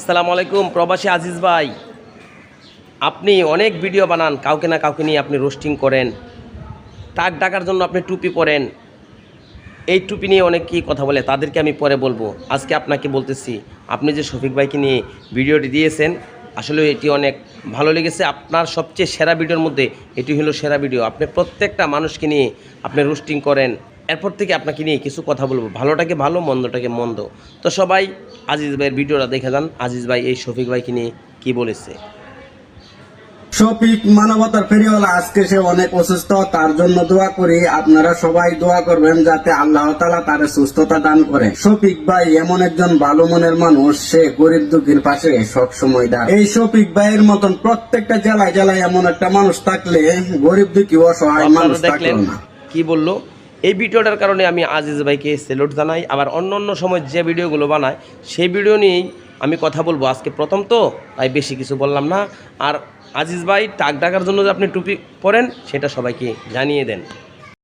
আসসালামু আলাইকুম প্রবাসী আজিজ ভাই, আপনি অনেক ভিডিও বানান, কাউকে না কাউকে নিয়ে আপনি রোস্টিং করেন, টাক ডাকার জন্য আপনি টুপি পরেন। এই টুপি নিয়ে অনেক কি কথা বলে, তাদেরকে আমি পরে বলবো। আজকে আপনাকে বলতেছি, আপনি যে শফিক ভাইকে নিয়ে ভিডিওটি দিয়েছেন, আসলে এটি অনেক ভালো লেগেছে। আপনার সবচেয়ে সেরা ভিডিওর মধ্যে এটি হলো সেরা ভিডিও। আপনি প্রত্যেকটা মানুষকে নিয়ে আপনি রোস্টিং করেন। এরপর থেকে আপনাকে নিয়ে কিছু কথা বলবো, ভালোটাকে ভালো, মন্দটাকে মন্দ। তো সবাই আজিজ ভাইয়ের ভিডিওটা দেখে যান, আজিজ ভাই এই শফিক ভাইকে নিয়ে কী বলেছে। শফিক মানবতার ফেরিওয়ালা, আজকে সে অনেক অসুস্থ, তার জন্য দোয়া করি। আপনারা সবাই দোয়া করবেন যাতে আল্লাহ তাআলা তার সুস্থতা দান করে। শফিক ভাই এমন একজন ভালো মনের মানুষ, সে গরিব দুঃখীর পাশে সব সময় দাঁড়ায়। এই শফিক ভাইয়ের মতন প্রত্যেকটা জেলায় জেলায় এমন একটা মানুষ থাকলে গরিব দুঃখী অসহায় মানুষ থাকলো না। কি বললো এই ভিডিওটার কারণে আমি আজিজ ভাইকে সেলুট জানাই। আবার অন্য অন্য সময় যে ভিডিওগুলো বানায় সেই ভিডিও নিয়েই আমি কথা বলবো। আজকে প্রথম তো, তাই বেশি কিছু বললাম না। আর আজিজ ভাই টাক ডাকার জন্য যে আপনি টুপি পরেন সেটা সবাইকে জানিয়ে দেন।